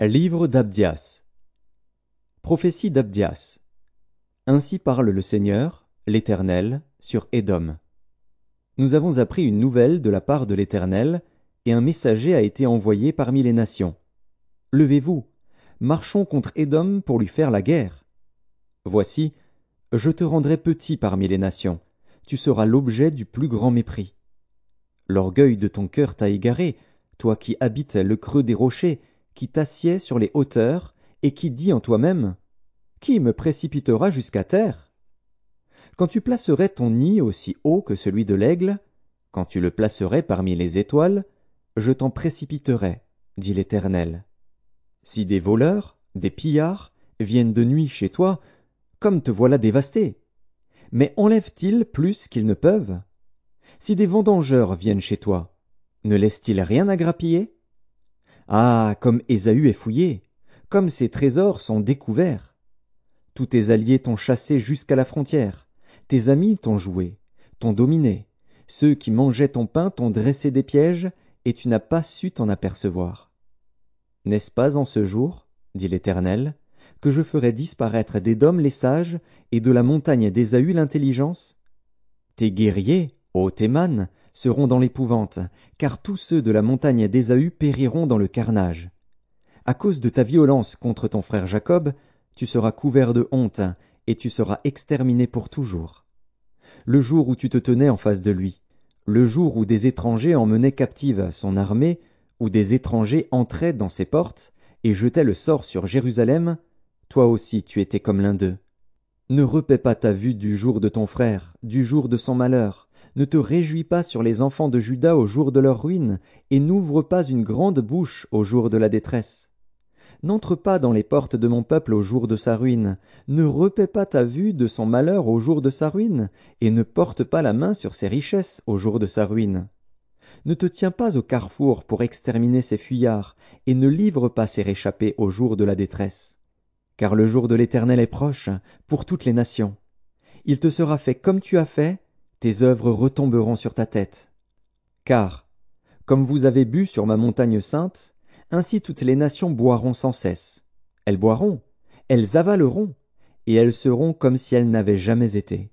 Livre d'Abdias. Prophétie d'Abdias. Ainsi parle le Seigneur, l'Éternel, sur Édom. Nous avons appris une nouvelle de la part de l'Éternel, et un messager a été envoyé parmi les nations. Levez-vous, marchons contre Édom pour lui faire la guerre. Voici, je te rendrai petit parmi les nations, tu seras l'objet du plus grand mépris. L'orgueil de ton cœur t'a égaré, toi qui habites le creux des rochers, qui t'assieds sur les hauteurs, et qui dis en toi-même « Qui me précipitera jusqu'à terre ?» Quand tu placerais ton nid aussi haut que celui de l'aigle, quand tu le placerais parmi les étoiles, je t'en précipiterai, dit l'Éternel. Si des voleurs, des pillards, viennent de nuit chez toi, comme te voilà dévasté, mais enlèvent-ils plus qu'ils ne peuvent? Si des vendangeurs viennent chez toi, ne laissent-ils rien à grappiller? Ah, comme Ésaü est fouillé, comme ses trésors sont découverts. Tous tes alliés t'ont chassé jusqu'à la frontière, tes amis t'ont joué, t'ont dominé, ceux qui mangeaient ton pain t'ont dressé des pièges, et tu n'as pas su t'en apercevoir. N'est-ce pas en ce jour, dit l'Éternel, que je ferai disparaître d'Édom les sages, et de la montagne d'Ésaü l'intelligence? Tes guerriers, ô Théman, seront dans l'épouvante, car tous ceux de la montagne d'Ésaü périront dans le carnage. À cause de ta violence contre ton frère Jacob, tu seras couvert de honte, et tu seras exterminé pour toujours. Le jour où tu te tenais en face de lui, le jour où des étrangers emmenaient captive son armée, où des étrangers entraient dans ses portes, et jetaient le sort sur Jérusalem, toi aussi tu étais comme l'un d'eux. Ne repaie pas ta vue du jour de ton frère, du jour de son malheur. Ne te réjouis pas sur les enfants de Juda au jour de leur ruine, et n'ouvre pas une grande bouche au jour de la détresse. N'entre pas dans les portes de mon peuple au jour de sa ruine. Ne repaie pas ta vue de son malheur au jour de sa ruine, et ne porte pas la main sur ses richesses au jour de sa ruine. Ne te tiens pas au carrefour pour exterminer ses fuyards, et ne livre pas ses réchappés au jour de la détresse. Car le jour de l'Éternel est proche, pour toutes les nations. Il te sera fait comme tu as fait, tes œuvres retomberont sur ta tête. Car, comme vous avez bu sur ma montagne sainte, ainsi toutes les nations boiront sans cesse. Elles boiront, elles avaleront, et elles seront comme si elles n'avaient jamais été.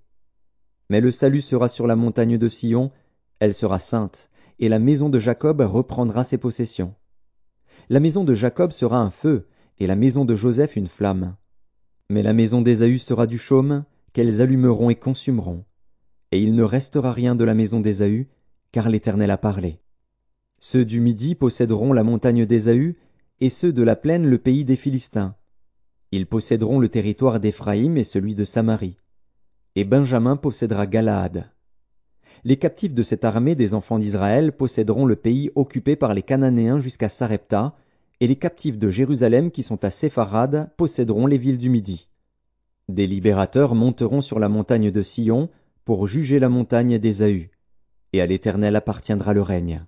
Mais le salut sera sur la montagne de Sion, elle sera sainte, et la maison de Jacob reprendra ses possessions. La maison de Jacob sera un feu, et la maison de Joseph une flamme. Mais la maison d'Ésaü sera du chaume, qu'elles allumeront et consumeront. Et il ne restera rien de la maison d'Ésaü, car l'Éternel a parlé. Ceux du Midi posséderont la montagne d'Ésaü, et ceux de la plaine le pays des Philistins. Ils posséderont le territoire d'Éphraïm et celui de Samarie. Et Benjamin possédera Galaad. Les captifs de cette armée des enfants d'Israël posséderont le pays occupé par les Cananéens jusqu'à Sarepta, et les captifs de Jérusalem qui sont à Sépharad posséderont les villes du Midi. Des libérateurs monteront sur la montagne de Sion pour juger la montagne d'Ésaü, et à l'Éternel appartiendra le règne.